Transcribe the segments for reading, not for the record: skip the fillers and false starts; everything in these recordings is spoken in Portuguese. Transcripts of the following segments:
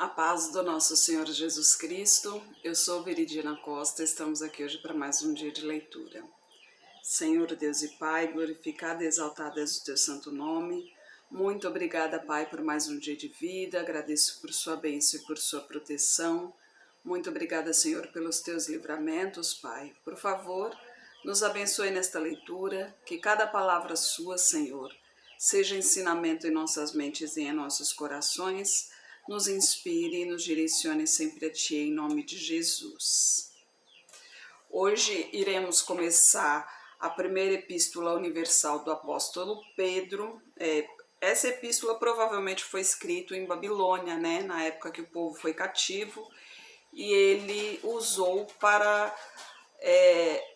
A paz do nosso Senhor Jesus Cristo, eu sou Veridiana Costa, estamos aqui hoje para mais um dia de leitura. Senhor Deus e Pai, glorificado e exaltado és o teu santo nome. Muito obrigada, Pai, por mais um dia de vida, agradeço por sua bênção e por sua proteção. Muito obrigada, Senhor, pelos teus livramentos, Pai. Por favor, nos abençoe nesta leitura, que cada palavra sua, Senhor, seja ensinamento em nossas mentes e em nossos corações, nos inspire e nos direcione sempre a Ti, em nome de Jesus. Hoje iremos começar a primeira epístola universal do apóstolo Pedro. Essa epístola provavelmente foi escrita em Babilônia, né, na época que o povo foi cativo, e ele usou para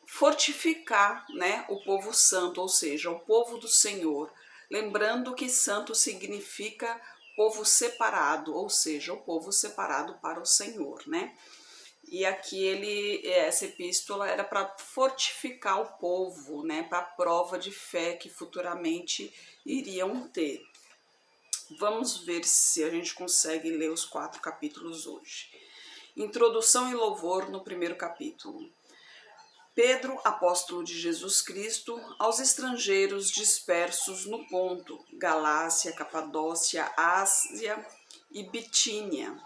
fortificar, né, o povo santo, ou seja, o povo do Senhor. Lembrando que santo significa povo separado, ou seja, o povo separado para o Senhor, né? E aqui essa epístola era para fortificar o povo, né, para a prova de fé que futuramente iriam ter. Vamos ver se a gente consegue ler os 4 capítulos hoje. Introdução e louvor no primeiro capítulo. Pedro, apóstolo de Jesus Cristo, aos estrangeiros dispersos no Ponto, Galácia, Capadócia, Ásia e Bitínia,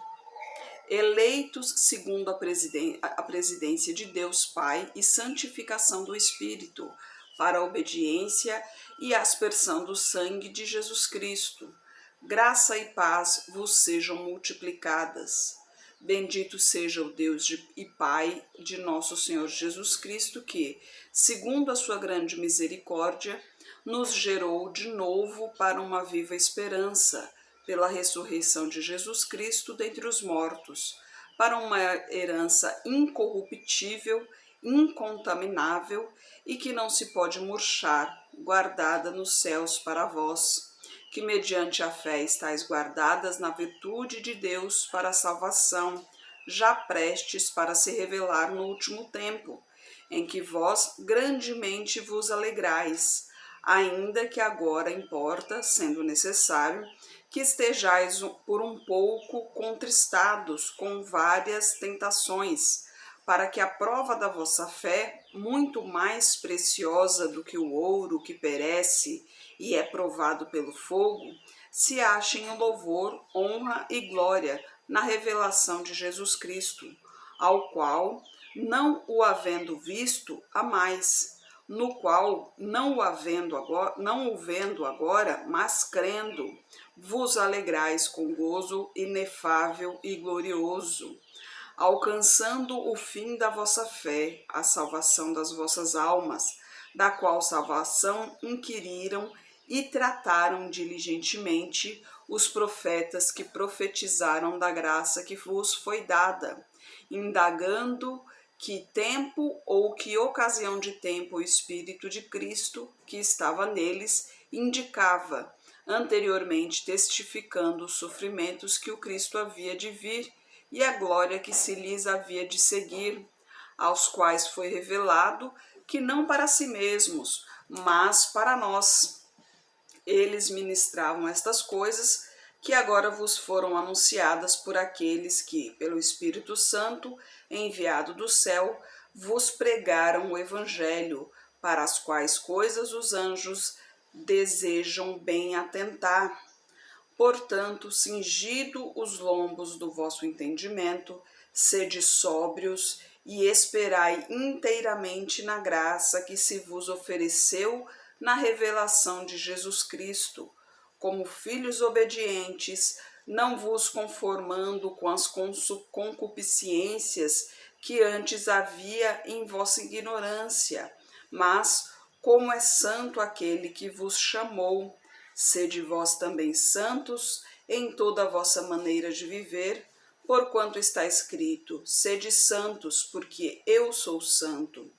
eleitos segundo a presidência de Deus Pai e santificação do Espírito, para a obediência e aspersão do sangue de Jesus Cristo. Graça e paz vos sejam multiplicadas. Bendito seja o Deus e Pai de nosso Senhor Jesus Cristo, que, segundo a sua grande misericórdia, nos gerou de novo para uma viva esperança, pela ressurreição de Jesus Cristo dentre os mortos, para uma herança incorruptível, incontaminável e que não se pode murchar, guardada nos céus para vós, que mediante a fé estáis guardadas na virtude de Deus para a salvação, já prestes para se revelar no último tempo, em que vós grandemente vos alegrais, ainda que agora importa, sendo necessário, que estejais por um pouco contristados com várias tentações, para que a prova da vossa fé, muito mais preciosa do que o ouro que perece e é provado pelo fogo, se ache em louvor, honra e glória na revelação de Jesus Cristo, ao qual, não o havendo visto, amais, no qual, não o vendo agora, mas crendo, vos alegrais com gozo inefável e glorioso, alcançando o fim da vossa fé, a salvação das vossas almas, da qual salvação inquiriram e trataram diligentemente os profetas que profetizaram da graça que vos foi dada, indagando que tempo ou que ocasião de tempo o Espírito de Cristo, que estava neles, indicava, anteriormente testificando os sofrimentos que o Cristo havia de vir e a glória que se lhes havia de seguir, aos quais foi revelado que não para si mesmos, mas para nós, eles ministravam estas coisas que agora vos foram anunciadas por aqueles que, pelo Espírito Santo, enviado do céu, vos pregaram o Evangelho, para as quais coisas os anjos desejam bem atentar. Portanto, cingido os lombos do vosso entendimento, sede sóbrios e esperai inteiramente na graça que se vos ofereceu na revelação de Jesus Cristo, como filhos obedientes, não vos conformando com as concupiscências que antes havia em vossa ignorância, mas, como é santo aquele que vos chamou, sede vós também santos em toda a vossa maneira de viver, porquanto está escrito, sede santos, porque eu sou santo.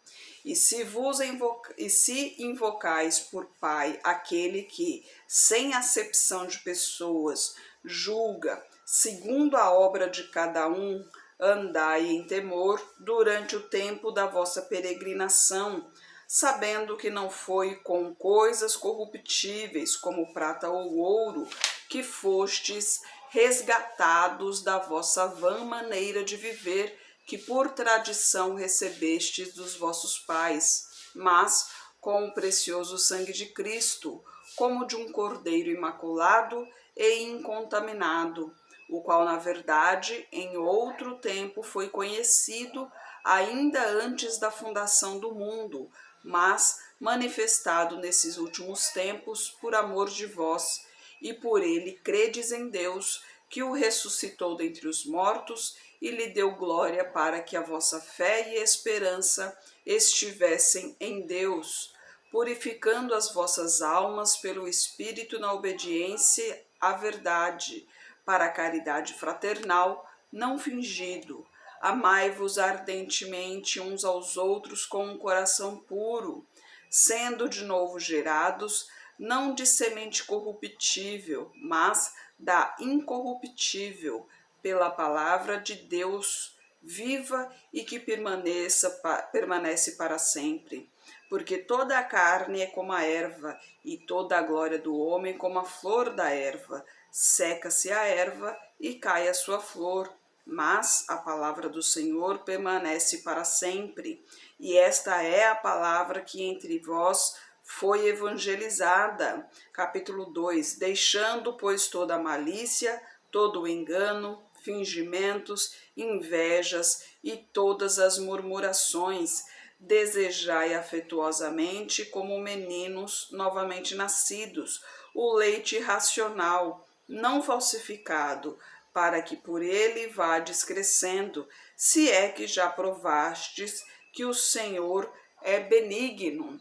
E se invocais por Pai aquele que, sem acepção de pessoas, julga, segundo a obra de cada um, andai em temor durante o tempo da vossa peregrinação, sabendo que não foi com coisas corruptíveis, como prata ou ouro, que fostes resgatados da vossa vã maneira de viver, que por tradição recebestes dos vossos pais, mas com o precioso sangue de Cristo, como de um cordeiro imaculado e incontaminado, o qual, na verdade, em outro tempo foi conhecido, ainda antes da fundação do mundo, mas manifestado nesses últimos tempos por amor de vós, e por ele credes em Deus, que o ressuscitou dentre os mortos e lhe deu glória, para que a vossa fé e esperança estivessem em Deus, purificando as vossas almas pelo Espírito na obediência à verdade, para a caridade fraternal, não fingido. Amai-vos ardentemente uns aos outros com um coração puro, sendo de novo gerados, não de semente corruptível, mas da incorruptível, pela palavra de Deus viva e que permanece para sempre. Porque toda a carne é como a erva, e toda a glória do homem como a flor da erva. Seca-se a erva e cai a sua flor, mas a palavra do Senhor permanece para sempre. E esta é a palavra que entre vós foi evangelizada. Capítulo 2. Deixando, pois, toda a malícia, todo o engano, fingimentos, invejas e todas as murmurações, desejai afetuosamente, como meninos novamente nascidos, o leite racional, não falsificado, para que por ele vades crescendo, se é que já provastes que o Senhor é benigno.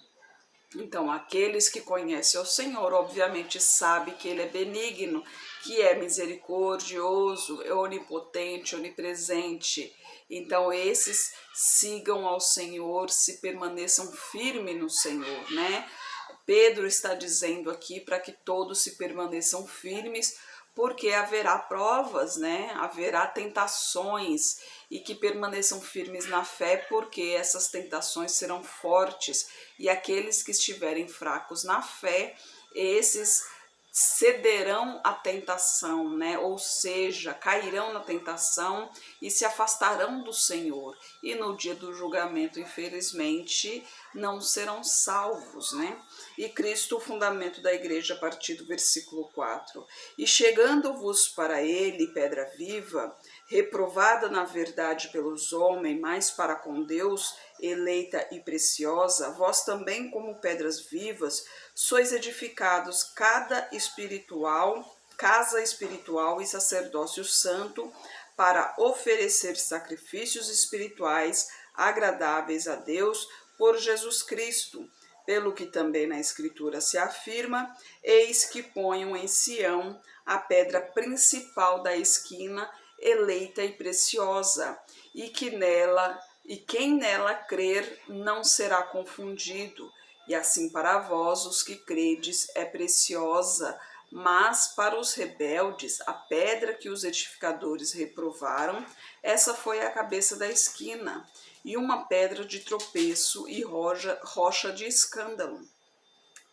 Então, aqueles que conhecem o Senhor, obviamente, sabem que Ele é benigno, que é misericordioso, é onipotente, onipresente. Então, esses sigam ao Senhor, se permaneçam firmes no Senhor, né? Pedro está dizendo aqui para que todos se permaneçam firmes, porque haverá provas, né? Haverá tentações, e que permaneçam firmes na fé, porque essas tentações serão fortes, e aqueles que estiverem fracos na fé, esses cederão à tentação, né? Ou seja, cairão na tentação e se afastarão do Senhor, e no dia do julgamento, infelizmente, não serão salvos, né? E Cristo, o fundamento da igreja, a partir do versículo 4. E chegando-vos para ele, pedra viva, reprovada na verdade pelos homens, mas para com Deus, eleita e preciosa, vós também, como pedras vivas, sois edificados casa espiritual e sacerdócio santo, para oferecer sacrifícios espirituais agradáveis a Deus por Jesus Cristo, pelo que também na Escritura se afirma: eis que ponham em Sião a pedra principal da esquina, eleita e preciosa, e quem nela crer não será confundido. E assim para vós, os que credes, é preciosa, mas para os rebeldes, a pedra que os edificadores reprovaram, essa foi a cabeça da esquina, e uma pedra de tropeço e rocha de escândalo,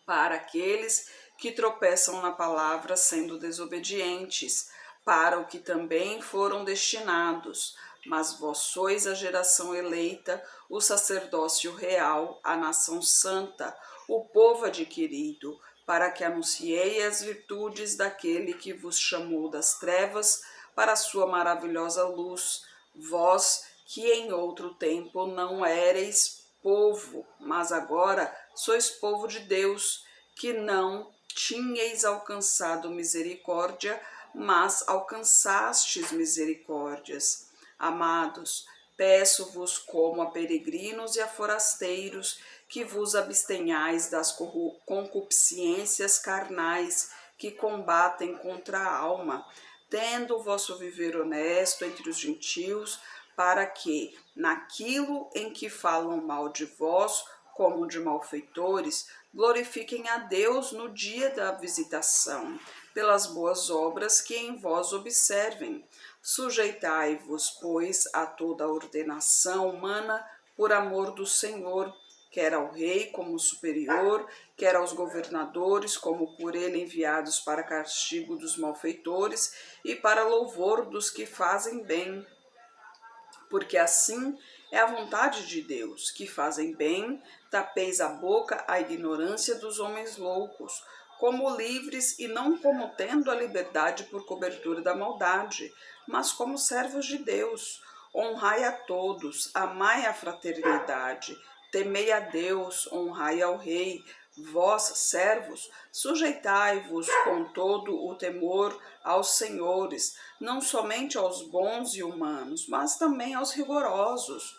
para aqueles que tropeçam na palavra, sendo desobedientes, para o que também foram destinados. Mas vós sois a geração eleita, o sacerdócio real, a nação santa, o povo adquirido, para que anunciei as virtudes daquele que vos chamou das trevas para a sua maravilhosa luz. Vós que em outro tempo não éreis povo, mas agora sois povo de Deus, que não tinhais alcançado misericórdia, mas alcançastes misericórdias. Amados, peço-vos como a peregrinos e a forasteiros, que vos abstenhais das concupiscências carnais que combatem contra a alma, tendo o vosso viver honesto entre os gentios, para que, naquilo em que falam mal de vós, como de malfeitores, glorifiquem a Deus no dia da visitação, pelas boas obras que em vós observem. Sujeitai-vos, pois, a toda a ordenação humana por amor do Senhor, quer ao rei como superior, quer aos governadores como por ele enviados para castigo dos malfeitores e para louvor dos que fazem bem. Porque assim é a vontade de Deus, que fazem bem, tapeis a boca à ignorância dos homens loucos, como livres e não como tendo a liberdade por cobertura da maldade, mas como servos de Deus. Honrai a todos, amai a fraternidade, temei a Deus, honrai ao rei. Vós, servos, sujeitai-vos com todo o temor aos senhores, não somente aos bons e humanos, mas também aos rigorosos,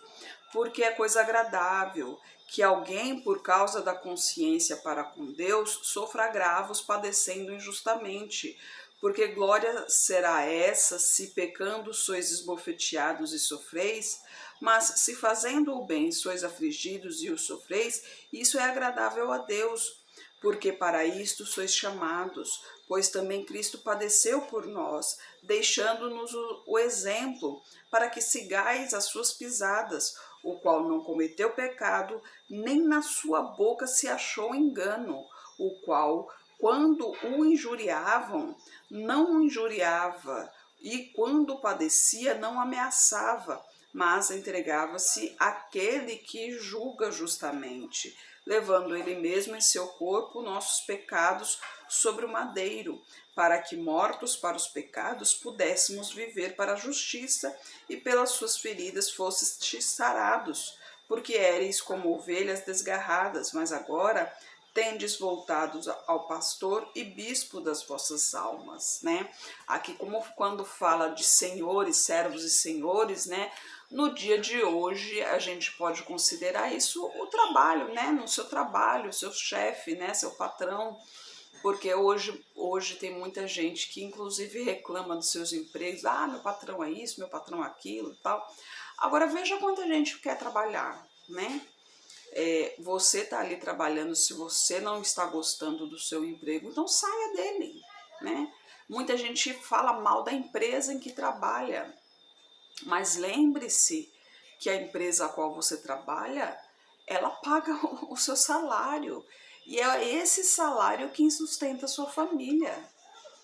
porque é coisa agradável que alguém, por causa da consciência para com Deus, sofra agravos padecendo injustamente. Porque glória será essa, se pecando sois esbofeteados e sofreis? Mas se fazendo o bem sois afligidos e o sofreis, isso é agradável a Deus. Porque para isto sois chamados, pois também Cristo padeceu por nós, deixando-nos o exemplo, para que sigais as suas pisadas, o qual não cometeu pecado, nem na sua boca se achou engano, o qual, quando o injuriavam, não o injuriava, e quando padecia, não ameaçava, mas entregava-se àquele que julga justamente, levando ele mesmo em seu corpo nossos pecados sobre o madeiro, para que, mortos para os pecados, pudéssemos viver para a justiça, e pelas suas feridas fossestes sarados, porque éreis como ovelhas desgarradas, mas agora tendes voltados ao pastor e bispo das vossas almas, né? Aqui, como quando fala de senhores, servos e senhores, né? No dia de hoje, a gente pode considerar isso o trabalho, né? No seu trabalho, seu chefe, né? Seu patrão, porque hoje tem muita gente que inclusive reclama dos seus empregos, meu patrão é isso, meu patrão é aquilo e tal. Agora veja quanta gente quer trabalhar, né? Você está ali trabalhando, se você não está gostando do seu emprego, então saia dele, né? Muita gente fala mal da empresa em que trabalha, mas lembre-se que a empresa a qual você trabalha, ela paga o seu salário, e é esse salário que sustenta a sua família.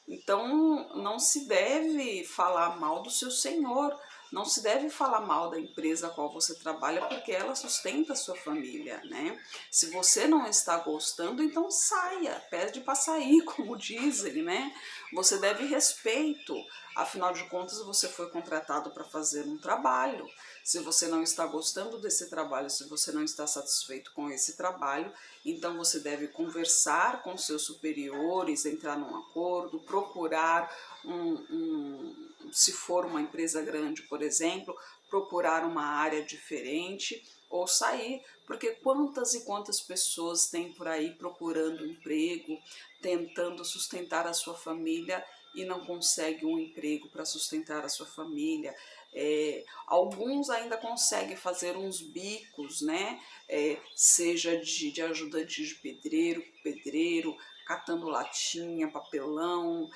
Então, não se deve falar mal do seu senhor, não se deve falar mal da empresa a qual você trabalha, porque ela sustenta a sua família, né? Se você não está gostando, então saia, pede para sair, como dizem, né? Você deve respeito, afinal de contas, você foi contratado para fazer um trabalho. Se você não está gostando desse trabalho, se você não está satisfeito com esse trabalho, então você deve conversar com seus superiores, entrar num acordo, procurar se for uma empresa grande, por exemplo, procurar uma área diferente ou sair, porque quantas e quantas pessoas tem por aí procurando emprego, tentando sustentar a sua família e não consegue um emprego para sustentar a sua família. Alguns ainda conseguem fazer uns bicos, né? Seja de ajudante de pedreiro, catando latinha, papelão,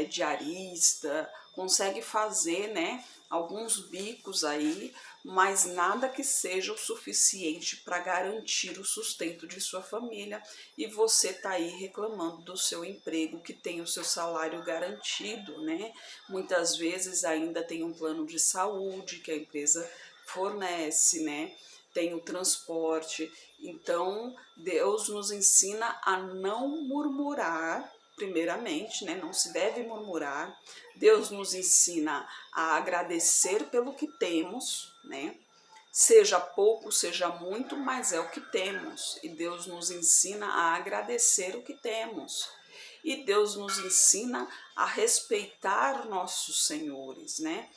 diarista, consegue fazer, né, alguns bicos aí, mas nada que seja o suficiente para garantir o sustento de sua família, e você tá aí reclamando do seu emprego que tem o seu salário garantido, né? Muitas vezes ainda tem um plano de saúde que a empresa fornece, né? Tem o transporte. Então, Deus nos ensina a não murmurar, primeiramente, né? Não se deve murmurar. Deus nos ensina a agradecer pelo que temos, né? Seja pouco, seja muito, mas é o que temos. E Deus nos ensina a agradecer o que temos. E Deus nos ensina a respeitar nossos senhores, né?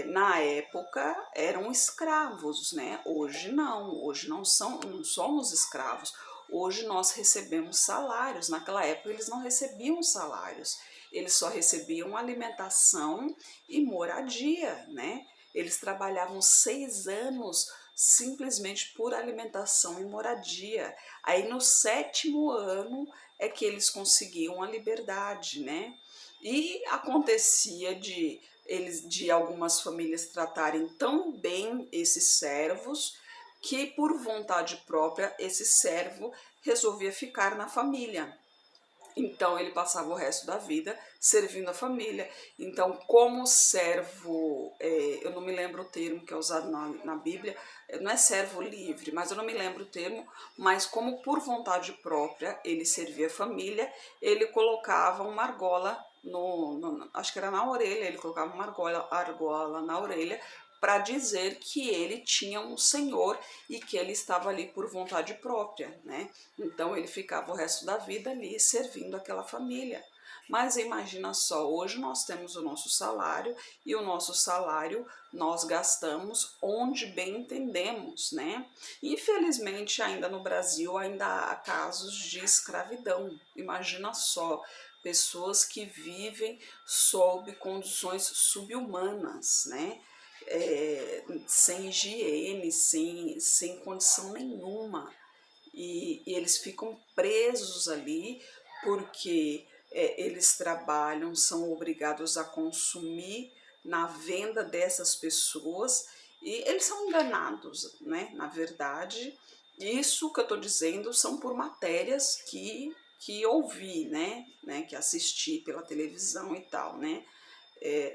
Na época eram escravos, né? Hoje não somos escravos. Hoje nós recebemos salários. Naquela época eles não recebiam salários, eles só recebiam alimentação e moradia, né? Eles trabalhavam 6 anos simplesmente por alimentação e moradia. Aí no 7º ano é que eles conseguiam a liberdade, né? E acontecia de algumas famílias tratarem tão bem esses servos que por vontade própria esse servo resolvia ficar na família. Então ele passava o resto da vida servindo a família. Então, como servo, eu não me lembro o termo que é usado na Bíblia, não é servo livre, mas eu não me lembro o termo, mas como por vontade própria ele servia a família, ele colocava uma argola acho que era na orelha, ele colocava uma argola na orelha para dizer que ele tinha um senhor e que ele estava ali por vontade própria, né? Então ele ficava o resto da vida ali servindo aquela família. Mas imagina só, hoje nós temos o nosso salário e o nosso salário nós gastamos onde bem entendemos, né? Infelizmente ainda no Brasil ainda há casos de escravidão. Imagina só, pessoas que vivem sob condições subhumanas, né? Sem higiene, sem condição nenhuma. E eles ficam presos ali porque eles trabalham, são obrigados a consumir na venda dessas pessoas e eles são enganados, né? Na verdade, isso que eu estou dizendo são por matérias que ouvi, né? Que assisti pela televisão e tal, né?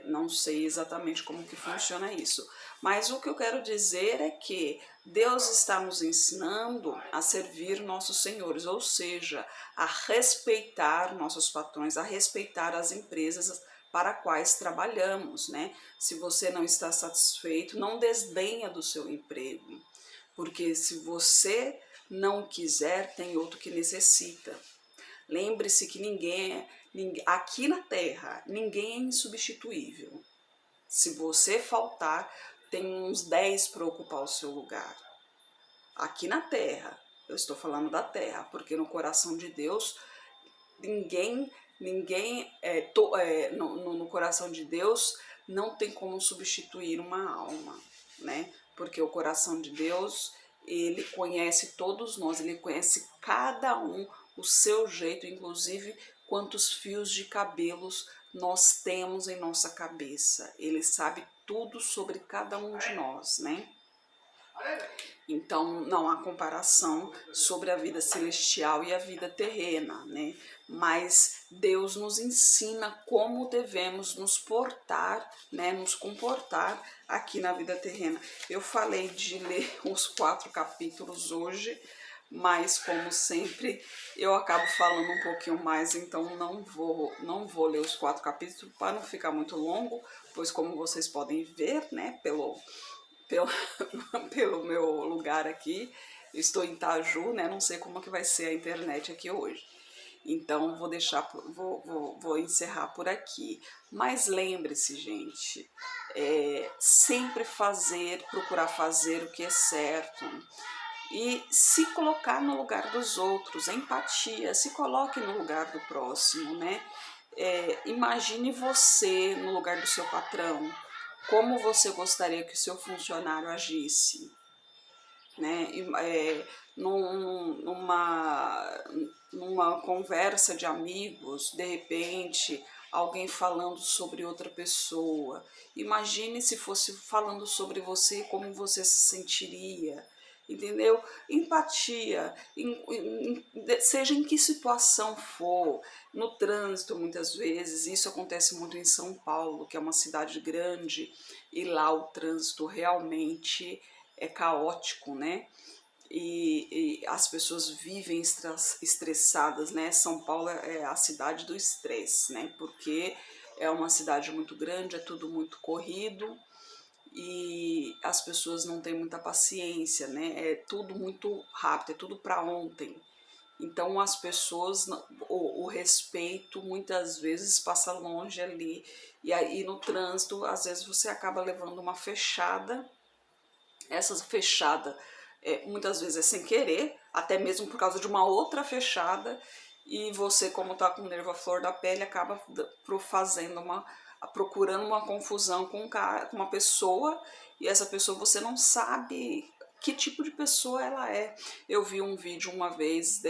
Não sei exatamente como que funciona isso, mas o que eu quero dizer é que Deus está nos ensinando a servir nossos senhores, ou seja, a respeitar nossos patrões, a respeitar as empresas para quais trabalhamos, né? Se você não está satisfeito, não desdenha do seu emprego, porque se você não quiser, tem outro que necessita. Lembre-se que aqui na Terra, ninguém é insubstituível. Se você faltar, tem uns 10 para ocupar o seu lugar. Aqui na Terra, eu estou falando da Terra, porque no coração de Deus, no coração de Deus não tem como substituir uma alma, né? Porque o coração de Deus, ele conhece todos nós, ele conhece cada um, o seu jeito, inclusive quantos fios de cabelos nós temos em nossa cabeça. Ele sabe tudo sobre cada um de nós, né? Então, não há comparação sobre a vida celestial e a vida terrena, né? Mas Deus nos ensina como devemos nos portar, né? Nos comportar aqui na vida terrena. Eu falei de ler os 4 capítulos hoje, mas como sempre eu acabo falando um pouquinho mais, então não vou ler os 4 capítulos para não ficar muito longo, pois como vocês podem ver, né, pelo meu lugar aqui, estou em Itaju, né? Não sei como que vai ser a internet aqui hoje. Então vou encerrar por aqui. Mas lembre-se, gente, sempre procurar fazer o que é certo e se colocar no lugar dos outros, empatia, se coloque no lugar do próximo, né? Imagine você no lugar do seu patrão. Como você gostaria que o seu funcionário agisse, né? Numa conversa de amigos, de repente, alguém falando sobre outra pessoa. Imagine se fosse falando sobre você, como você se sentiria, entendeu? Empatia, seja em que situação for, no trânsito muitas vezes, isso acontece muito em São Paulo, que é uma cidade grande, e lá o trânsito realmente é caótico, né? E as pessoas vivem estressadas, né? São Paulo é a cidade do estresse, né? Porque é uma cidade muito grande, é tudo muito corrido, e as pessoas não têm muita paciência, né? É tudo muito rápido, é tudo para ontem. Então as pessoas, o respeito muitas vezes passa longe ali. E aí no trânsito, às vezes você acaba levando uma fechada. Essa fechada muitas vezes é sem querer, até mesmo por causa de uma outra fechada, e você, como está com o nervo à flor da pele, acaba procurando uma confusão com uma pessoa, e essa pessoa você não sabe que tipo de pessoa ela é. Eu vi um vídeo uma vez,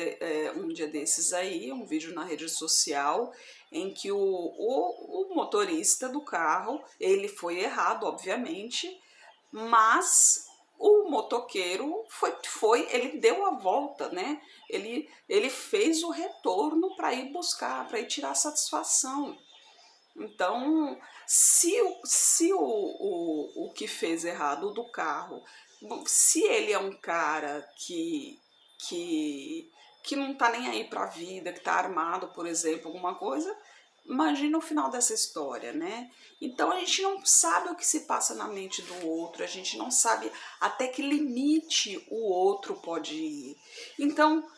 um dia desses aí, um vídeo na rede social, em que o motorista do carro, ele foi errado, obviamente, mas o motoqueiro ele deu a volta, né? Ele fez o retorno para ir buscar, para ir tirar satisfação. Então, se o que fez errado do carro, se ele é um cara que, que não tá nem aí pra vida, que tá armado, por exemplo, alguma coisa, imagina o final dessa história, né? Então a gente não sabe o que se passa na mente do outro, a gente não sabe até que limite o outro pode ir. Então,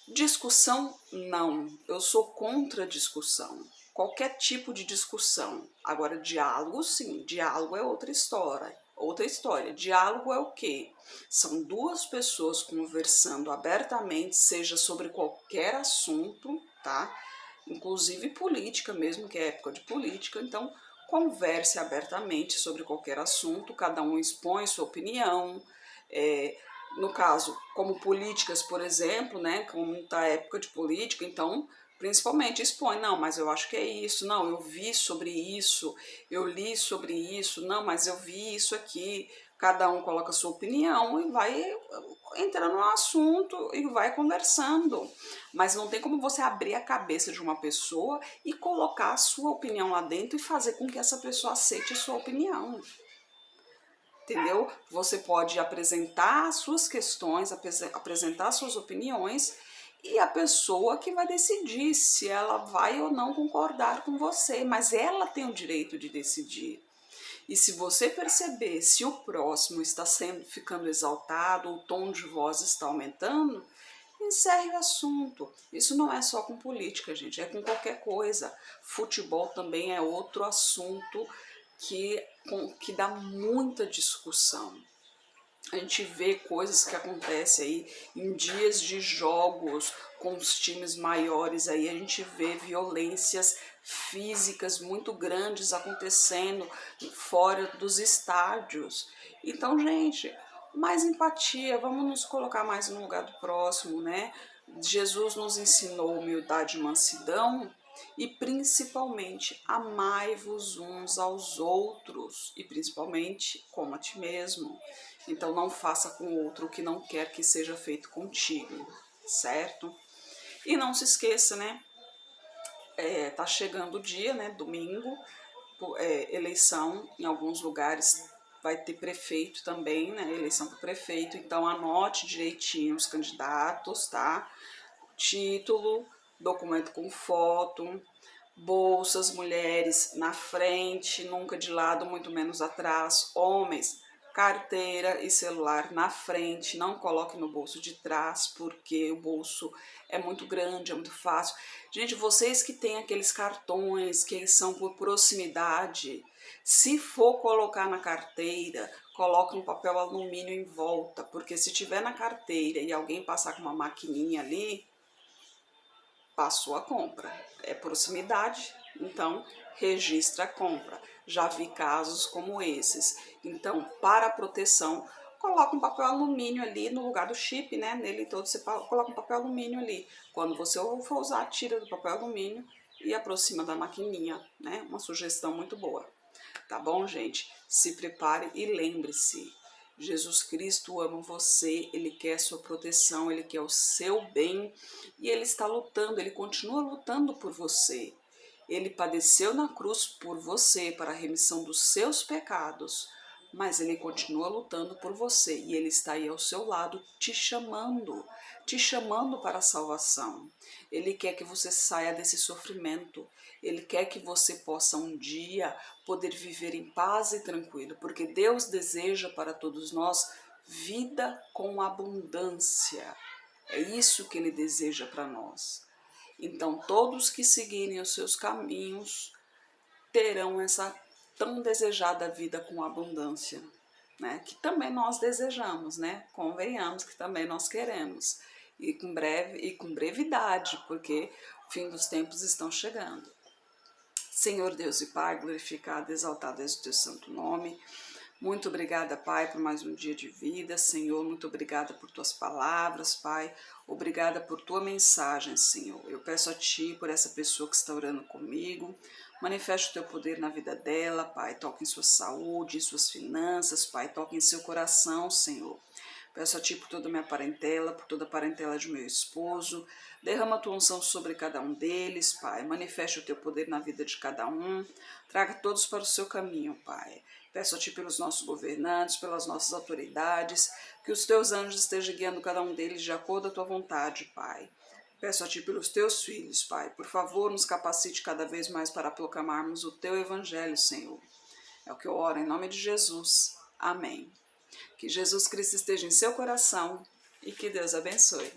discussão, não. Eu sou contra discussão. Qualquer tipo de discussão. Agora, diálogo, sim. Diálogo é outra história. Outra história. Diálogo é o quê? São duas pessoas conversando abertamente, seja sobre qualquer assunto, tá? Inclusive política mesmo, que é época de política. Então, converse abertamente sobre qualquer assunto, cada um expõe sua opinião. No caso, como políticas, por exemplo, né, como está a época de política, então, principalmente expõe, não, mas eu acho que é isso, não, eu vi sobre isso, eu li sobre isso, não, mas eu vi isso aqui, cada um coloca a sua opinião e vai entrando no assunto e vai conversando, mas não tem como você abrir a cabeça de uma pessoa e colocar a sua opinião lá dentro e fazer com que essa pessoa aceite a sua opinião. Entendeu? Você pode apresentar suas questões, apresentar suas opiniões e a pessoa que vai decidir se ela vai ou não concordar com você, mas ela tem o direito de decidir. E se você perceber se o próximo está ficando exaltado, o tom de voz está aumentando, encerre o assunto. Isso não é só com política, gente, é com qualquer coisa. Futebol também é outro assunto que dá muita discussão. A gente vê coisas que acontecem aí em dias de jogos com os times maiores aí, a gente vê violências físicas muito grandes acontecendo fora dos estádios. Então, gente, mais empatia, vamos nos colocar mais no lugar do próximo, né? Jesus nos ensinou humildade e mansidão, e principalmente amai-vos uns aos outros, e principalmente como a ti mesmo. Então não faça com o outro o que não quer que seja feito contigo, certo? E não se esqueça, né? Tá chegando o dia, né? Domingo, eleição em alguns lugares vai ter prefeito também, né? Eleição para prefeito, então anote direitinho os candidatos, tá? Título, documento com foto, bolsas, mulheres na frente, nunca de lado, muito menos atrás, homens, carteira e celular na frente, não coloque no bolso de trás, porque o bolso é muito grande, é muito fácil. Gente, vocês que têm aqueles cartões que são por proximidade, se for colocar na carteira, coloca um papel alumínio em volta, porque se tiver na carteira e alguém passar com uma maquininha ali, passou a compra. É proximidade, então registra a compra. Já vi casos como esses. Então, para a proteção, coloca um papel alumínio ali no lugar do chip, né? Nele todo você coloca um papel alumínio ali. Quando você for usar, tira do papel alumínio e aproxima da maquininha, né? Uma sugestão muito boa. Tá bom, gente? Se prepare e lembre-se, Jesus Cristo ama você, Ele quer a sua proteção, Ele quer o seu bem e Ele está lutando, Ele continua lutando por você. Ele padeceu na cruz por você, para a remissão dos seus pecados, mas Ele continua lutando por você e Ele está aí ao seu lado te chamando para a salvação. Ele quer que você saia desse sofrimento, Ele quer que você possa um dia poder viver em paz e tranquilo, porque Deus deseja para todos nós vida com abundância. É isso que Ele deseja para nós. Então, todos que seguirem os seus caminhos terão essa tão desejada vida com abundância, né? Que também nós desejamos, né? Convenhamos que também nós queremos. E com brevidade, porque o fim dos tempos estão chegando. Senhor Deus e Pai, glorificado, exaltado é o teu santo nome. Muito obrigada, Pai, por mais um dia de vida. Senhor, muito obrigada por tuas palavras, Pai. Obrigada por tua mensagem, Senhor. Eu peço a Ti por essa pessoa que está orando comigo. Manifeste o teu poder na vida dela, Pai. Toque em sua saúde, em suas finanças, Pai. Toque em seu coração, Senhor. Peço a Ti por toda a minha parentela, por toda a parentela de meu esposo. Derrama a Tua unção sobre cada um deles, Pai. Manifeste o Teu poder na vida de cada um. Traga todos para o Seu caminho, Pai. Peço a Ti pelos nossos governantes, pelas nossas autoridades, que os Teus anjos estejam guiando cada um deles de acordo com a Tua vontade, Pai. Peço a Ti pelos Teus filhos, Pai. Por favor, nos capacite cada vez mais para proclamarmos o Teu Evangelho, Senhor. É o que eu oro em nome de Jesus. Amém. Que Jesus Cristo esteja em seu coração e que Deus abençoe.